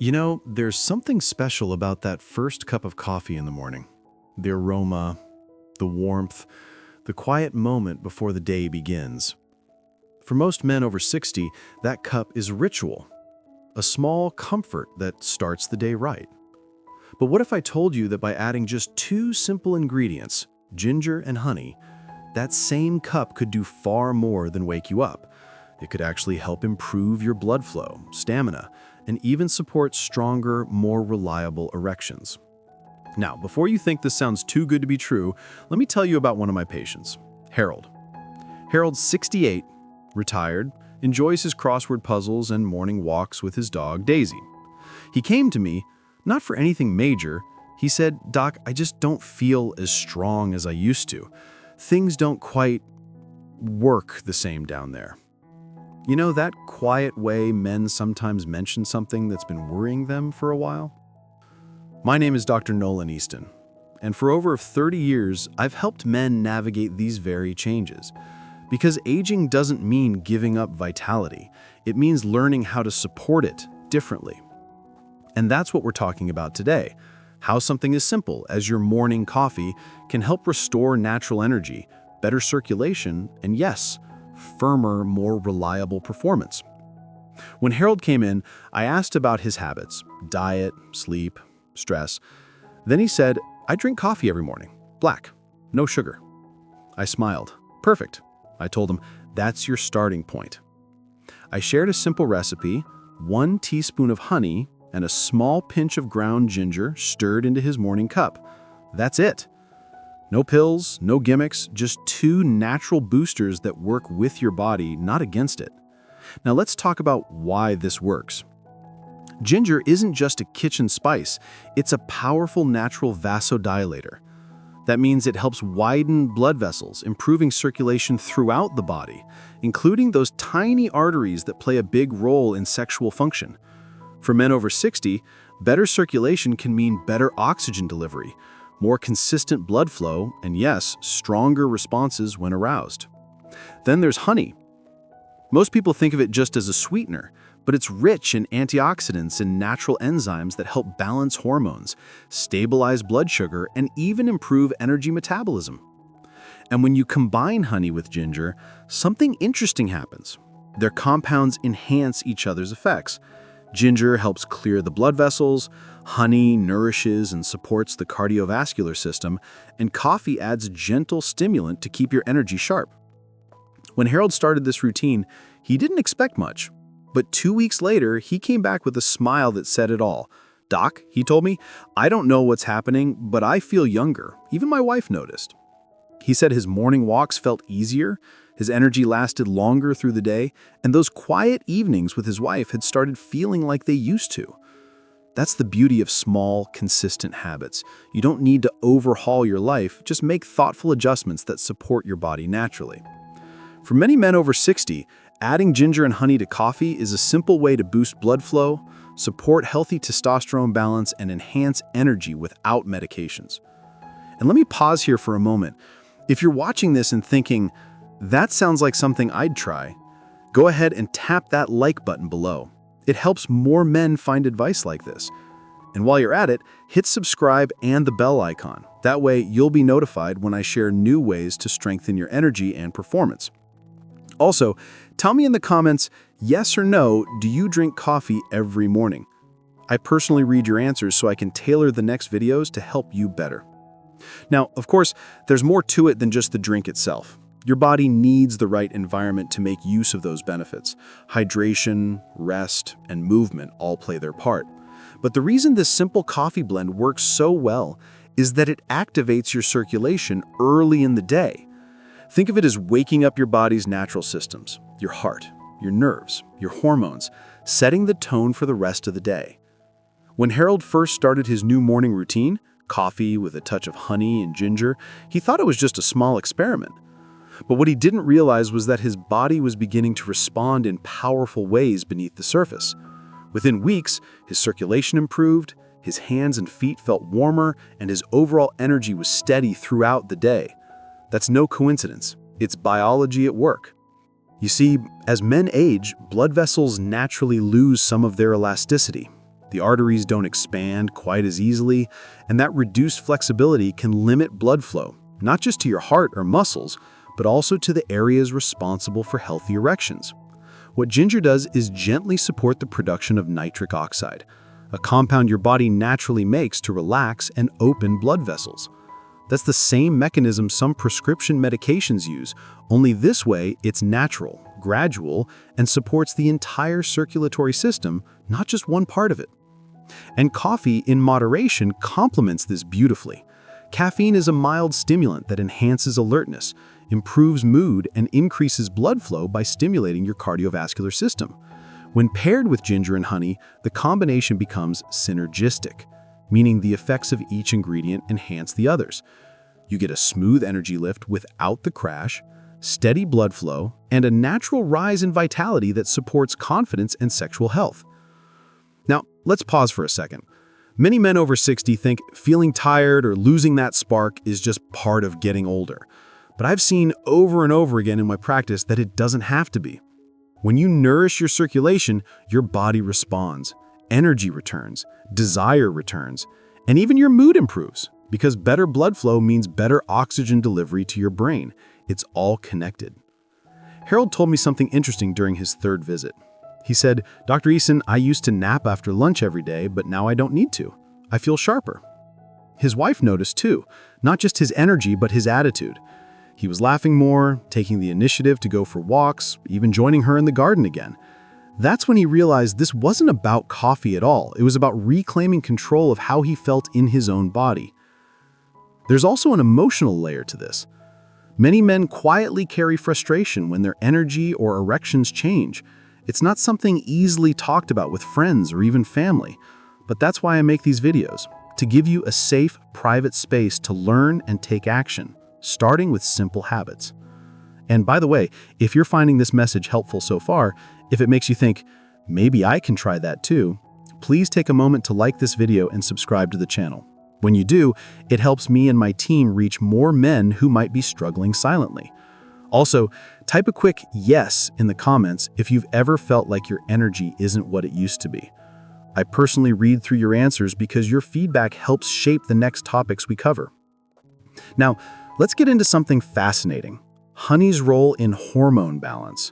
There's something special about that first cup of coffee in the morning. The aroma, the warmth, the quiet moment before the day begins. For most men over 60, that cup is ritual, a small comfort that starts the day right. But what if I told you that by adding just two simple ingredients, ginger and honey, that same cup could do far more than wake you up? It could actually help improve your blood flow, stamina, and even support stronger, more reliable erections. Now, before you think this sounds too good to be true, let me tell you about one of my patients, Harold. Harold's 68, retired, enjoys his crossword puzzles and morning walks with his dog, Daisy. He came to me, not for anything major. He said, "Doc, I just don't feel as strong as I used to. Things don't quite work the same down there." You know, that quiet way men sometimes mention something that's been worrying them for a while? My name is Dr. Nolan Easton, and for over 30 years, I've helped men navigate these very changes. Because aging doesn't mean giving up vitality. It means learning how to support it differently. And that's what we're talking about today. How something as simple as your morning coffee can help restore natural energy, better circulation, and yes, firmer, more reliable performance. When Harold came in, I asked about his habits, diet, sleep, stress. Then he said, "I drink coffee every morning, black, no sugar." I smiled. "Perfect." I told him, "That's your starting point." I shared a simple recipe, 1 teaspoon of honey and a small pinch of ground ginger stirred into his morning cup. That's it. No pills, no gimmicks, just 2 natural boosters that work with your body, not against it. Now let's talk about why this works. Ginger isn't just a kitchen spice, it's a powerful natural vasodilator. That means it helps widen blood vessels, improving circulation throughout the body, including those tiny arteries that play a big role in sexual function. For men over 60, better circulation can mean better oxygen delivery, more consistent blood flow, and yes, stronger responses when aroused. Then there's honey. Most people think of it just as a sweetener, but it's rich in antioxidants and natural enzymes that help balance hormones, stabilize blood sugar, and even improve energy metabolism. And when you combine honey with ginger, something interesting happens. Their compounds enhance each other's effects. Ginger helps clear the blood vessels, honey nourishes and supports the cardiovascular system, and coffee adds a gentle stimulant to keep your energy sharp. When Harold started this routine, he didn't expect much. But 2 weeks later, he came back with a smile that said it all. "Doc," he told me, "I don't know what's happening, but I feel younger. Even my wife noticed." He said his morning walks felt easier, his energy lasted longer through the day, and those quiet evenings with his wife had started feeling like they used to. That's the beauty of small, consistent habits. You don't need to overhaul your life, just make thoughtful adjustments that support your body naturally. For many men over 60, adding ginger and honey to coffee is a simple way to boost blood flow, support healthy testosterone balance, and enhance energy without medications. And let me pause here for a moment. If you're watching this and thinking, "That sounds like something I'd try," go ahead and tap that like button below. It helps more men find advice like this. And while you're at it, hit subscribe and the bell icon. That way, you'll be notified when I share new ways to strengthen your energy and performance. Also, tell me in the comments, yes or no, do you drink coffee every morning? I personally read your answers so I can tailor the next videos to help you better. Now, of course, there's more to it than just the drink itself. Your body needs the right environment to make use of those benefits. Hydration, rest, and movement all play their part. But the reason this simple coffee blend works so well is that it activates your circulation early in the day. Think of it as waking up your body's natural systems, your heart, your nerves, your hormones, setting the tone for the rest of the day. When Harold first started his new morning routine, coffee with a touch of honey and ginger, he thought it was just a small experiment. But what he didn't realize was that his body was beginning to respond in powerful ways beneath the surface. Within weeks, his circulation improved, his hands and feet felt warmer, and his overall energy was steady throughout the day. That's no coincidence. It's biology at work. You see, as men age, blood vessels naturally lose some of their elasticity. The arteries don't expand quite as easily, and that reduced flexibility can limit blood flow, not just to your heart or muscles, but also to the areas responsible for healthy erections. What ginger does is gently support the production of nitric oxide, a compound your body naturally makes to relax and open blood vessels. That's the same mechanism some prescription medications use, only this way it's natural, gradual, and supports the entire circulatory system, not just one part of it. And coffee, in moderation, complements this beautifully. Caffeine is a mild stimulant that enhances alertness, improves mood, and increases blood flow by stimulating your cardiovascular system. When paired with ginger and honey, the combination becomes synergistic, meaning the effects of each ingredient enhance the others. You get a smooth energy lift without the crash, steady blood flow, and a natural rise in vitality that supports confidence and sexual health. Now, let's pause for a second. Many men over 60 think feeling tired or losing that spark is just part of getting older. But I've seen over and over again in my practice that it doesn't have to be. When you nourish your circulation, your body responds, energy returns, desire returns, and even your mood improves, because better blood flow means better oxygen delivery to your brain. It's all connected. Harold told me something interesting during his third visit. He said, "Dr. Easton, I used to nap after lunch every day, but now I don't need to. I feel sharper." His wife noticed too, not just his energy, but his attitude. He was laughing more, taking the initiative to go for walks, even joining her in the garden again. That's when he realized this wasn't about coffee at all. It was about reclaiming control of how he felt in his own body. There's also an emotional layer to this. Many men quietly carry frustration when their energy or erections change. It's not something easily talked about with friends or even family. But that's why I make these videos, to give you a safe, private space to learn and take action, starting with simple habits. And by the way, if you're finding this message helpful so far, if it makes you think, maybe I can try that too, please take a moment to like this video and subscribe to the channel. When you do, it helps me and my team reach more men who might be struggling silently. Also, type a quick yes in the comments if you've ever felt like your energy isn't what it used to be. I personally read through your answers because your feedback helps shape the next topics we cover. Now, let's get into something fascinating: honey's role in hormone balance.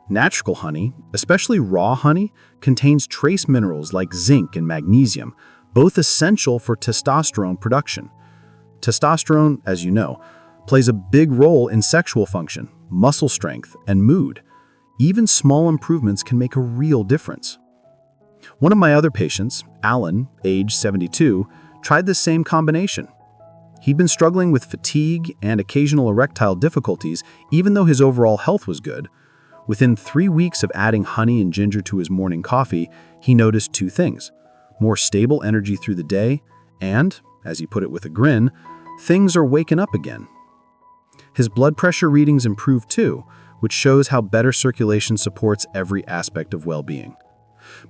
Natural honey, especially raw honey, contains trace minerals like zinc and magnesium, both essential for testosterone production. Testosterone, as you know, plays a big role in sexual function, muscle strength, and mood. Even small improvements can make a real difference. One of my other patients, Alan, age 72, tried this same combination. He'd been struggling with fatigue and occasional erectile difficulties, even though his overall health was good. Within 3 weeks of adding honey and ginger to his morning coffee, he noticed two things: more stable energy through the day, and, as he put it with a grin, things are waking up again. His blood pressure readings improved too, which shows how better circulation supports every aspect of well-being.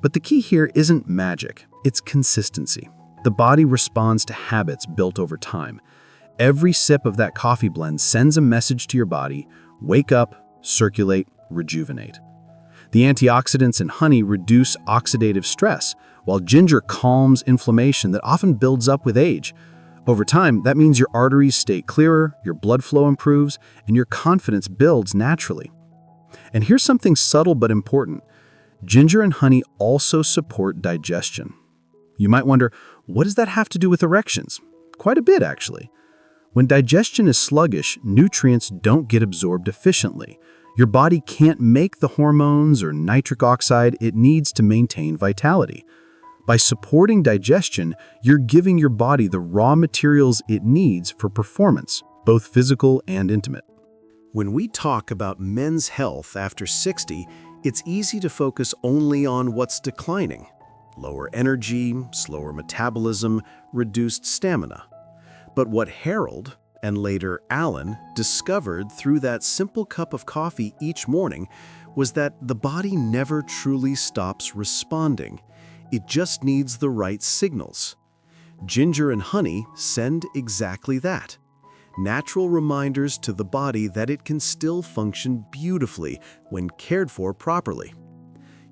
But the key here isn't magic, it's consistency. The body responds to habits built over time. Every sip of that coffee blend sends a message to your body: wake up, circulate, rejuvenate. The antioxidants in honey reduce oxidative stress, while ginger calms inflammation that often builds up with age. Over time, that means your arteries stay clearer, your blood flow improves, and your confidence builds naturally. And here's something subtle but important. Ginger and honey also support digestion. You might wonder, what does that have to do with erections? Quite a bit, actually. When digestion is sluggish, nutrients don't get absorbed efficiently. Your body can't make the hormones or nitric oxide it needs to maintain vitality. By supporting digestion, you're giving your body the raw materials it needs for performance, both physical and intimate. When we talk about men's health after 60, it's easy to focus only on what's declining: lower energy, slower metabolism, reduced stamina. But what Harold, and later Alan, discovered through that simple cup of coffee each morning was that the body never truly stops responding. It just needs the right signals. Ginger and honey send exactly that. Natural reminders to the body that it can still function beautifully when cared for properly.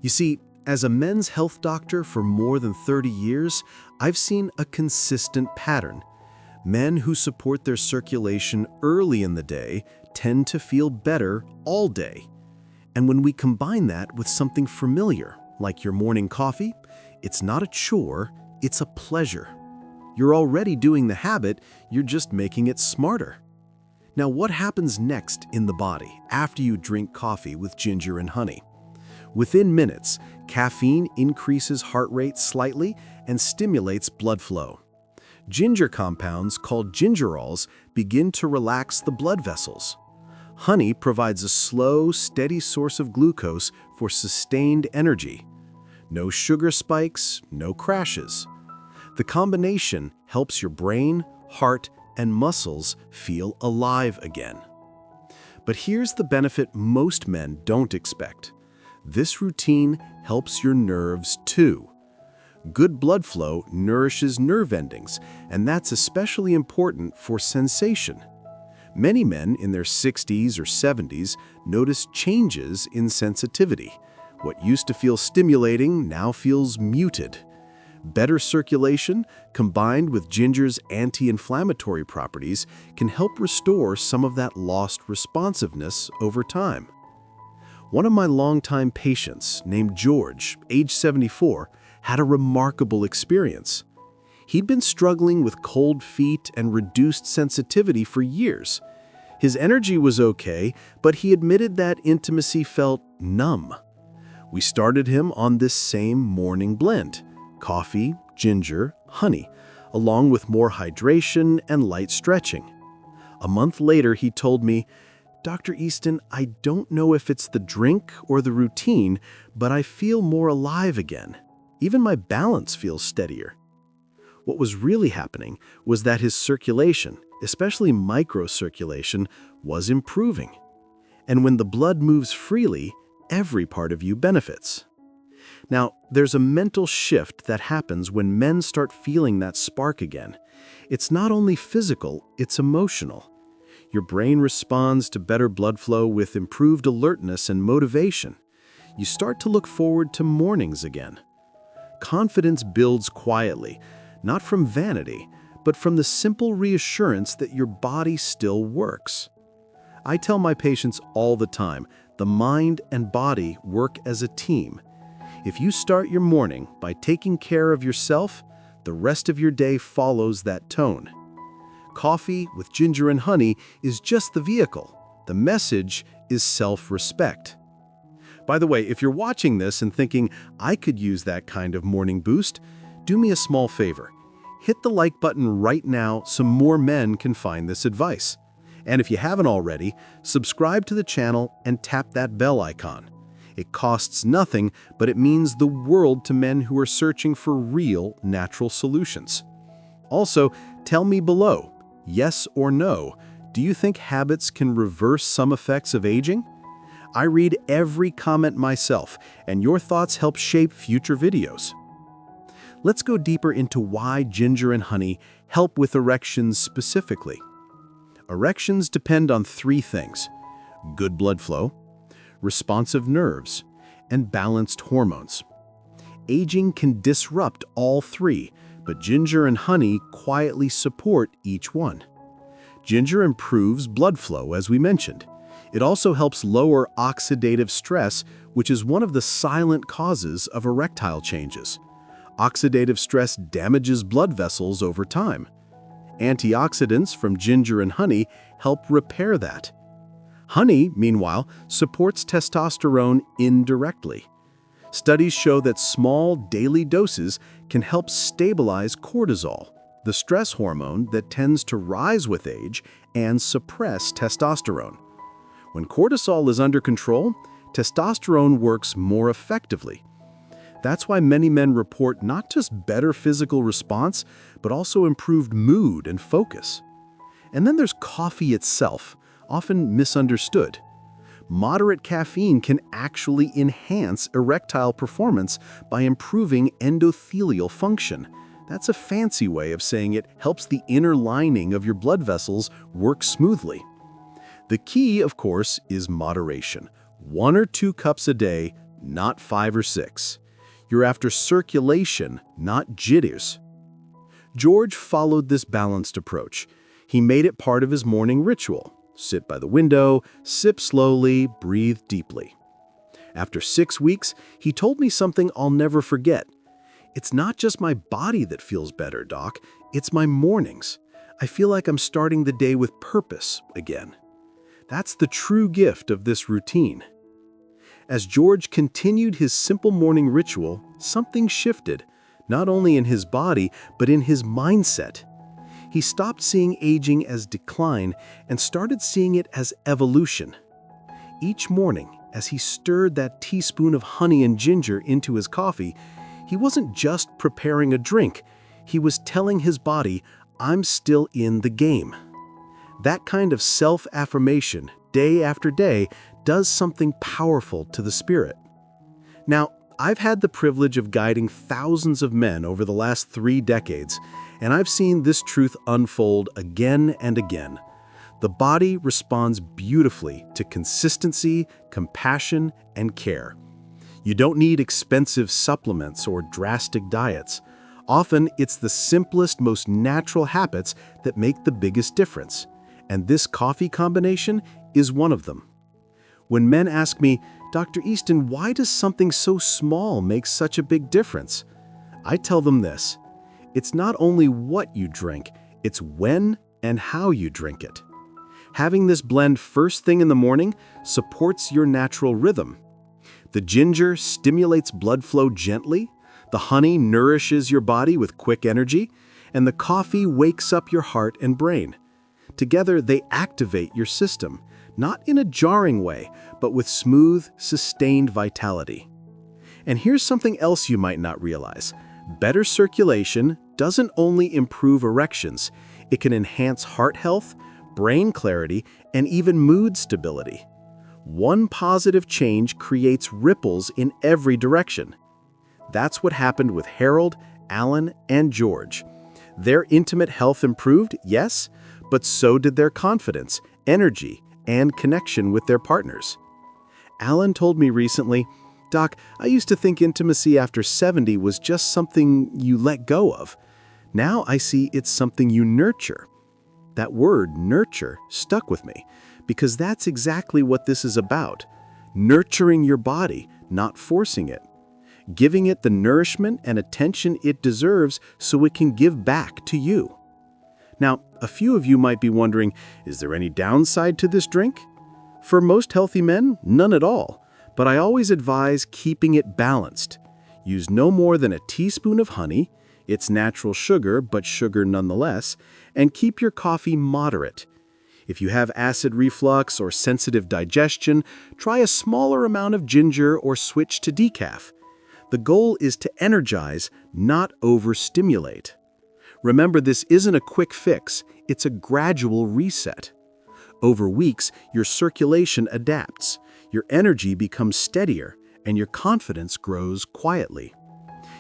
You see, As a men's health doctor for more than 30 years, I've seen a consistent pattern. Men who support their circulation early in the day tend to feel better all day. And when we combine that with something familiar, like your morning coffee, it's not a chore, it's a pleasure. You're already doing the habit, you're just making it smarter. Now, what happens next in the body after you drink coffee with ginger and honey? Within minutes, caffeine increases heart rate slightly and stimulates blood flow. Ginger compounds called gingerols begin to relax the blood vessels. Honey provides a slow, steady source of glucose for sustained energy. No sugar spikes, no crashes. The combination helps your brain, heart, and muscles feel alive again. But here's the benefit most men don't expect. This routine helps your nerves too. Good blood flow nourishes nerve endings, and that's especially important for sensation. Many men in their 60s or 70s notice changes in sensitivity. What used to feel stimulating now feels muted. Better circulation, combined with ginger's anti-inflammatory properties, can help restore some of that lost responsiveness over time. One of my longtime patients, named George, age 74, had a remarkable experience. He'd been struggling with cold feet and reduced sensitivity for years. His energy was okay, but he admitted that intimacy felt numb. We started him on this same morning blend: coffee, ginger, honey, along with more hydration and light stretching. A month later, he told me, "Dr. Easton, I don't know if it's the drink or the routine, but I feel more alive again. Even my balance feels steadier." What was really happening was that his circulation, especially microcirculation, was improving. And when the blood moves freely, every part of you benefits. Now, there's a mental shift that happens when men start feeling that spark again. It's not only physical, it's emotional. Your brain responds to better blood flow with improved alertness and motivation. You start to look forward to mornings again. Confidence builds quietly, not from vanity, but from the simple reassurance that your body still works. I tell my patients all the time, the mind and body work as a team. If you start your morning by taking care of yourself, the rest of your day follows that tone. Coffee with ginger and honey is just the vehicle. The message is self-respect. By the way, if you're watching this and thinking, I could use that kind of morning boost, do me a small favor. Hit the like button right now so more men can find this advice. And if you haven't already, subscribe to the channel and tap that bell icon. It costs nothing, but it means the world to men who are searching for real, natural solutions. Also, tell me below, yes or no, do you think habits can reverse some effects of aging? I read every comment myself, and your thoughts help shape future videos. Let's go deeper into why ginger and honey help with erections specifically. Erections depend on three things: good blood flow, responsive nerves, and balanced hormones. Aging can disrupt all three, but ginger and honey quietly support each one. Ginger improves blood flow, as we mentioned. It also helps lower oxidative stress, which is one of the silent causes of erectile changes. Oxidative stress damages blood vessels over time. Antioxidants from ginger and honey help repair that. Honey, meanwhile, supports testosterone indirectly. Studies show that small daily doses can help stabilize cortisol, the stress hormone that tends to rise with age, and suppress testosterone. When cortisol is under control, testosterone works more effectively. That's why many men report not just better physical response, but also improved mood and focus. And then there's coffee itself, often misunderstood. Moderate caffeine can actually enhance erectile performance by improving endothelial function. That's a fancy way of saying it helps the inner lining of your blood vessels work smoothly. The key, of course, is moderation. 1 or 2 cups a day, not 5 or 6. You're after circulation, not jitters. George followed this balanced approach. He made it part of his morning ritual. Sit by the window, sip slowly, breathe deeply. After 6 weeks, he told me something I'll never forget. It's not just my body that feels better, Doc. It's my mornings. I feel like I'm starting the day with purpose again. That's the true gift of this routine. As George continued his simple morning ritual, something shifted, not only in his body, but in his mindset. He stopped seeing aging as decline and started seeing it as evolution. Each morning, as he stirred that teaspoon of honey and ginger into his coffee, he wasn't just preparing a drink. He was telling his body, "I'm still in the game." That kind of self-affirmation, day after day, does something powerful to the spirit. Now, I've had the privilege of guiding thousands of men over the last 3 decades, and I've seen this truth unfold again and again. The body responds beautifully to consistency, compassion, and care. You don't need expensive supplements or drastic diets. Often, it's the simplest, most natural habits that make the biggest difference. And this coffee combination is one of them. When men ask me, "Dr. Easton, why does something so small make such a big difference?" I tell them this: it's not only what you drink, it's when and how you drink it. Having this blend first thing in the morning supports your natural rhythm. The ginger stimulates blood flow gently, the honey nourishes your body with quick energy, and the coffee wakes up your heart and brain. Together, they activate your system, not in a jarring way, but with smooth, sustained vitality. And here's something else you might not realize. Better circulation doesn't only improve erections, it can enhance heart health, brain clarity, and even mood stability. One positive change creates ripples in every direction. That's what happened with Harold, Alan, and George. Their intimate health improved, yes, but so did their confidence, energy, and connection with their partners. Alan told me recently, "Doc, I used to think intimacy after 70 was just something you let go of. Now I see it's something you nurture." That word, nurture, stuck with me, because that's exactly what this is about. Nurturing your body, not forcing it. Giving it the nourishment and attention it deserves so it can give back to you. Now, a few of you might be wondering, is there any downside to this drink? For most healthy men, none at all, but I always advise keeping it balanced. Use no more than a teaspoon of honey, it's natural sugar, but sugar nonetheless, and keep your coffee moderate. If you have acid reflux or sensitive digestion, try a smaller amount of ginger or switch to decaf. The goal is to energize, not overstimulate. Remember, this isn't a quick fix, it's a gradual reset. Over weeks, your circulation adapts, your energy becomes steadier, and your confidence grows quietly.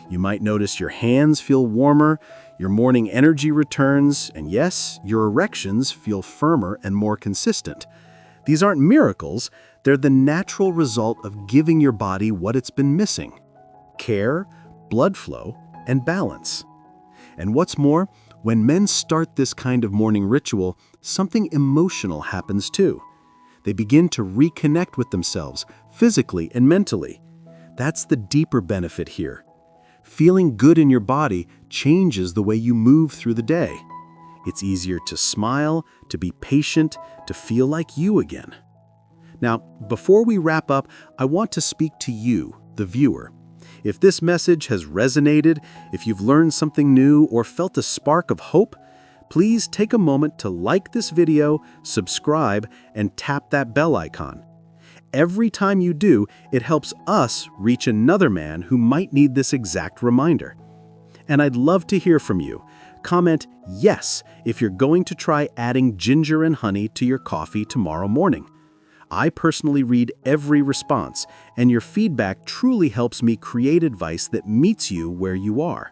You might notice your hands feel warmer, your morning energy returns, and yes, your erections feel firmer and more consistent. These aren't miracles, they're the natural result of giving your body what it's been missing: care, blood flow, and balance. And what's more, when men start this kind of morning ritual, something emotional happens too. They begin to reconnect with themselves, physically and mentally. That's the deeper benefit here. Feeling good in your body changes the way you move through the day. It's easier to smile, to be patient, to feel like you again. Now, before we wrap up, I want to speak to you, the viewer. If this message has resonated, if you've learned something new or felt a spark of hope, please take a moment to like this video, subscribe, and tap that bell icon. Every time you do, it helps us reach another man who might need this exact reminder. And I'd love to hear from you. Comment yes if you're going to try adding ginger and honey to your coffee tomorrow morning. I personally read every response, and your feedback truly helps me create advice that meets you where you are.